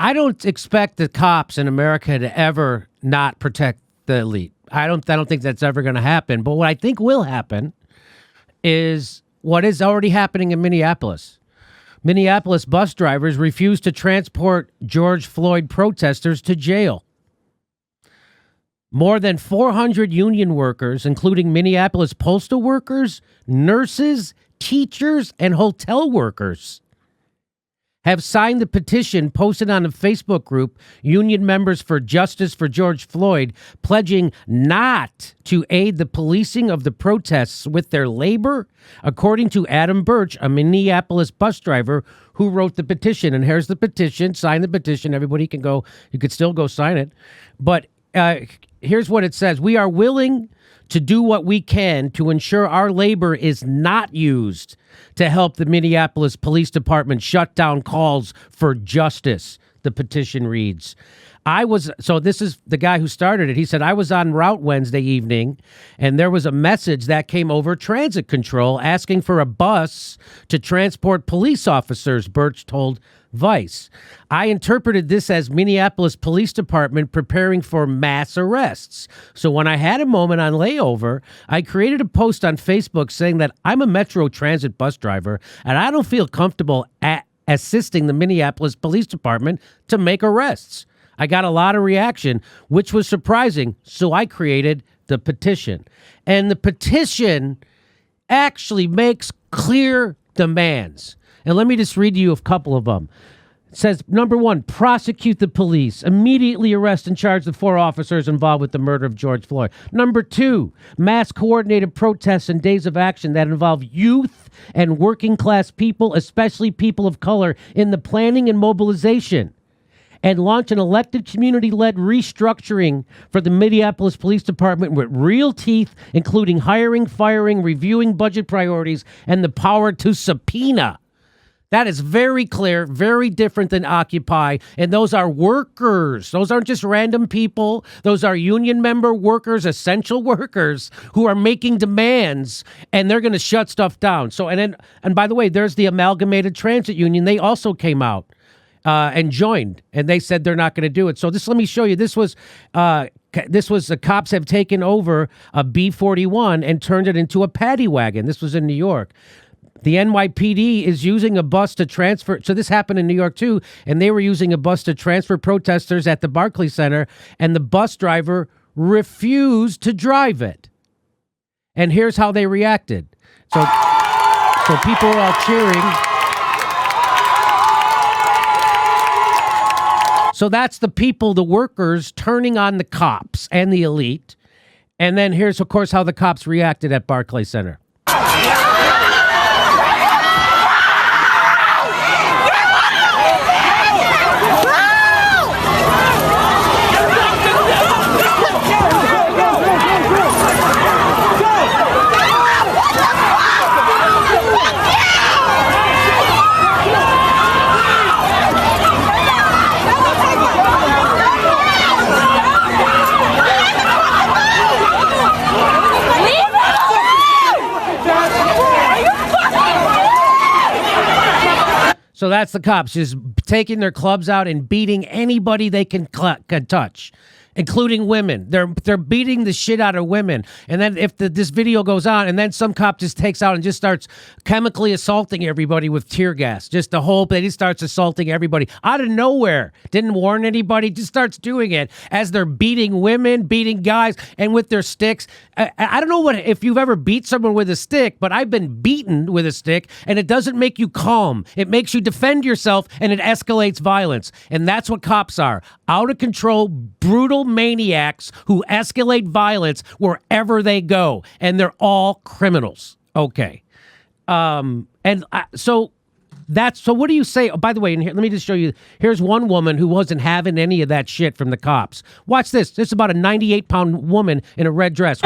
I don't expect the cops in America to ever not protect the elite. I don't think that's ever going to happen. But what I think will happen is what is already happening in Minneapolis. Minneapolis bus drivers refuse to transport George Floyd protesters to jail. More than 400 union workers, including Minneapolis postal workers, nurses, teachers, and hotel workers, have signed the petition posted on a Facebook group, Union Members for Justice for George Floyd, pledging not to aid the policing of the protests with their labor, according to Adam Birch, a Minneapolis bus driver who wrote the petition. And here's the petition. Sign the petition. Everybody can go. You could still go sign it. But here's what it says. We are willing to do what we can to ensure our labor is not used to help the Minneapolis Police Department shut down calls for justice, the petition reads. So this is the guy who started it. He said, I was en route Wednesday evening, and there was a message that came over transit control asking for a bus to transport police officers, Birch told Vice. I interpreted this as Minneapolis Police Department preparing for mass arrests. So when I had a moment on layover, I created a post on Facebook saying that I'm a Metro Transit bus driver and I don't feel comfortable assisting the Minneapolis Police Department to make arrests. I got a lot of reaction, which was surprising, so I created the petition. And the petition actually makes clear demands. And let me just read you a couple of them. It says, number one, prosecute the police. Immediately arrest and charge the 4 officers involved with the murder of George Floyd. Number 2, mass coordinated protests and days of action that involve youth and working class people, especially people of color, in the planning and mobilization. And launch an elected community-led restructuring for the Minneapolis Police Department with real teeth, including hiring, firing, reviewing budget priorities, and the power to subpoena. That is very clear, very different than Occupy. And those are workers. Those aren't just random people. Those are union member workers, essential workers who are making demands, and they're going to shut stuff down. So, and by the way, there's the Amalgamated Transit Union. They also came out and joined, and they said they're not going to do it. So let me show you. This was the cops have taken over a B-41 and turned it into a paddy wagon. This was in New York. The NYPD is using a bus to transfer. So this happened in New York, too. And they were using a bus to transfer protesters at the Barclays Center. And the bus driver refused to drive it. And here's how they reacted. So people were all cheering. So that's the people, the workers, turning on the cops and the elite. And then here's, of course, how the cops reacted at Barclays Center. So that's the cops just taking their clubs out and beating anybody they can touch, including women. They're beating the shit out of women. And then if this video goes on, and then some cop just takes out and just starts chemically assaulting everybody with tear gas. Just the whole thing. He starts assaulting everybody out of nowhere. Didn't warn anybody. Just starts doing it as they're beating women, beating guys, and with their sticks. I don't know if you've ever beat someone with a stick, but I've been beaten with a stick, and it doesn't make you calm. It makes you defend yourself, and it escalates violence. And that's what cops are. Out of control, brutal maniacs who escalate violence wherever they go. And they're all criminals. Okay. So what do you say? Oh, by the way, and here, let me just show you. Here's one woman who wasn't having any of that shit from the cops. Watch this. This is about a 98-pound woman in a red dress.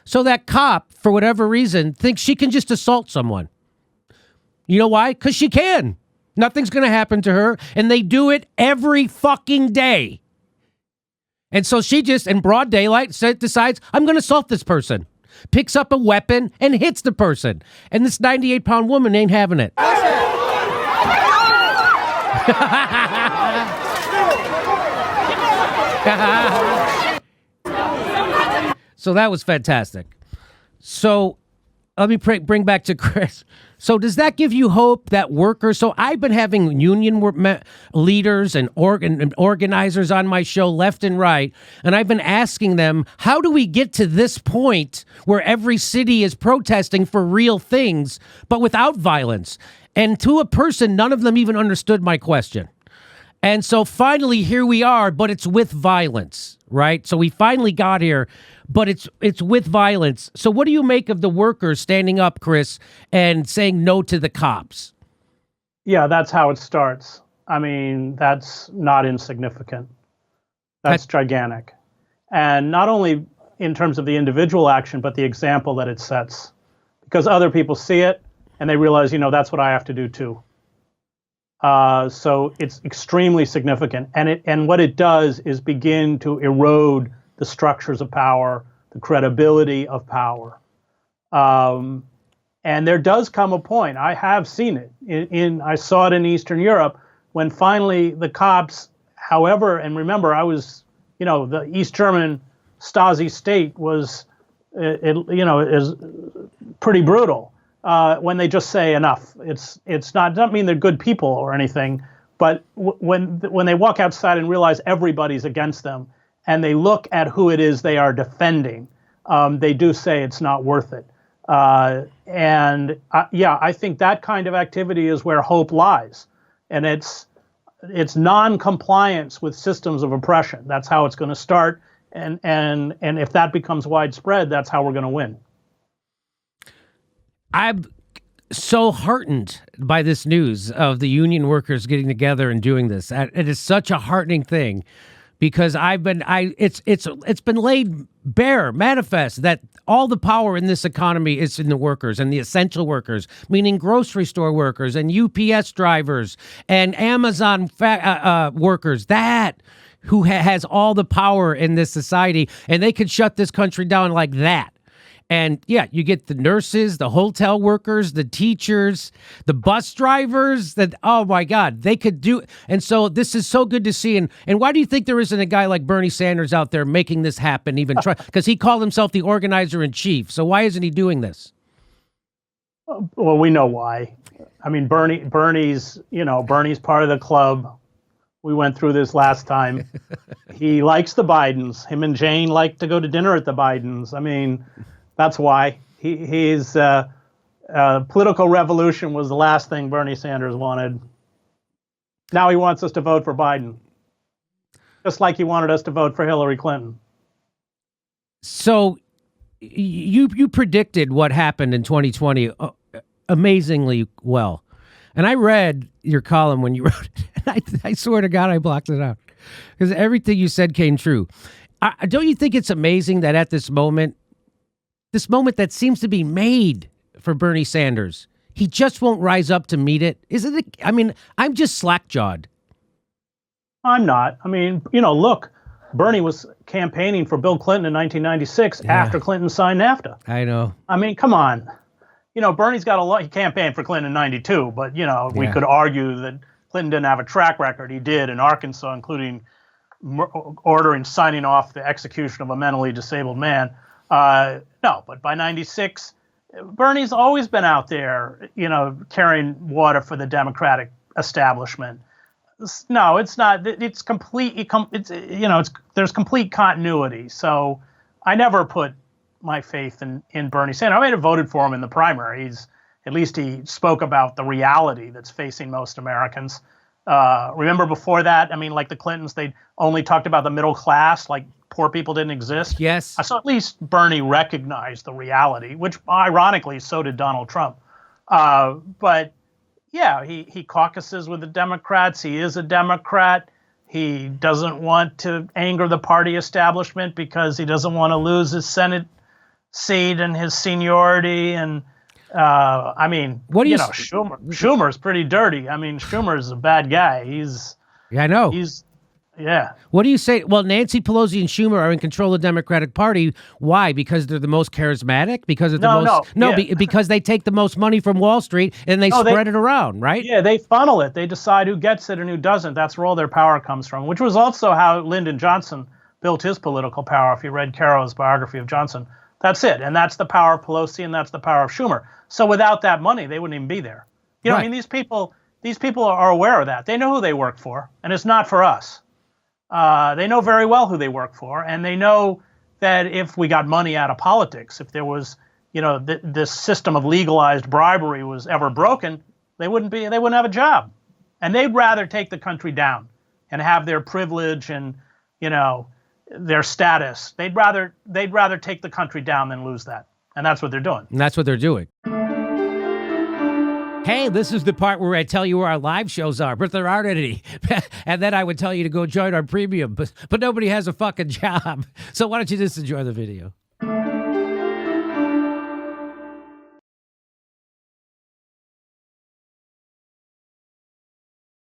So that cop, for whatever reason, thinks she can just assault someone. You know why? Because she can. Nothing's going to happen to her. And they do it every fucking day. And so she just, in broad daylight, decides, I'm going to assault this person. picks up a weapon and hits the person. And this 98-pound woman ain't having it. So that was fantastic. So let me bring back to Chris. So does that give you hope that workers? So I've been having union leaders and organizers on my show left and right, and I've been asking them, how do we get to this point where every city is protesting for real things, but without violence? And to a person, none of them even understood my question. And so finally, here we are, but it's with violence, right? So we finally got here, but it's with violence. So what do you make of the workers standing up, Chris, and saying no to the cops? Yeah, that's how it starts. I mean, that's not insignificant. That's gigantic. And not only in terms of the individual action, but the example that it sets. Because other people see it, and they realize, that's what I have to do too. So it's extremely significant, and what it does is begin to erode the structures of power, the credibility of power, and there does come a point. I have seen it. I saw it in Eastern Europe when finally the cops. However, and remember, I was, the East German Stasi state was, is pretty brutal. When they just say enough. It's not, doesn't mean they're good people or anything, but when they walk outside and realize everybody's against them, and they look at who it is they are defending, they do say it's not worth it. I think that kind of activity is where hope lies, and it's non-compliance with systems of oppression. That's how it's going to start, and if that becomes widespread, that's how we're going to win. I'm so heartened by this news of the union workers getting together and doing this. It is such a heartening thing, because it's been laid bare, manifest, that all the power in this economy is in the workers and the essential workers, meaning grocery store workers and UPS drivers and Amazon workers. That who has all the power in this society, and they could shut this country down like that. And yeah, you get the nurses, the hotel workers, the teachers, the bus drivers, that, oh my God, they could do. And so this is so good to see. And why do you think there isn't a guy like Bernie Sanders out there making this happen, even try? Because he called himself the organizer in chief. So why isn't he doing this? Well, we know why. I mean, Bernie's part of the club. We went through this last time. He likes the Bidens. Him and Jane like to go to dinner at the Bidens. I mean, that's why he's political revolution was the last thing Bernie Sanders wanted. Now he wants us to vote for Biden, just like he wanted us to vote for Hillary Clinton. So you predicted what happened in 2020 amazingly well. And I read your column when you wrote it, and I swear to God I blocked it out, because everything you said came true. Don't you think it's amazing that at this moment that seems to be made for Bernie Sanders, he just won't rise up to meet it? Isn't it? I mean, I'm just slack-jawed. I'm not. I mean, look, Bernie was campaigning for Bill Clinton in 1996 after Clinton signed NAFTA. I know. I mean, come on. Bernie's got a lot. He campaigned for Clinton in 92, but, we could argue that Clinton didn't have a track record. He did in Arkansas, including signing off the execution of a mentally disabled man. No, but by 96, Bernie's always been out there, carrying water for the Democratic establishment. No, it's not. It's complete. There's complete continuity. So I never put my faith in Bernie Sanders. I might have voted for him in the primary. At least he spoke about the reality that's facing most Americans. Remember before that, I mean, like the Clintons, they only talked about the middle class, like poor people didn't exist. Yes. So at least Bernie recognized the reality, which ironically, so did Donald Trump. But yeah, he caucuses with the Democrats. He is a Democrat. He doesn't want to anger the party establishment because he doesn't want to lose his Senate seat and his seniority. And I mean, Schumer's pretty dirty. I mean, Schumer's a bad guy. I know. Yeah. What do you say? Well, Nancy Pelosi and Schumer are in control of the Democratic Party. Why? Because they're the most charismatic? Because of the because they take the most money from Wall Street and they spread it around, right? Yeah, they funnel it. They decide who gets it and who doesn't. That's where all their power comes from, which was also how Lyndon Johnson built his political power. If you read Caro's biography of Johnson, that's it. And that's the power of Pelosi and that's the power of Schumer. So without that money, they wouldn't even be there. You know, I mean, these people are aware of that. They know who they work for, and it's not for us. They know very well who they work for, and they know that if we got money out of politics, if there was, you know, this system of legalized bribery was ever broken, they wouldn't have a job, and they'd rather take the country down and have their privilege and, you know, their status. They'd rather take the country down than lose that, and that's what they're doing. And that's what they're doing. Hey, this is the part where I tell you where our live shows are, but there aren't any. And then I would tell you to go join our premium, but nobody has a fucking job. So why don't you just enjoy the video?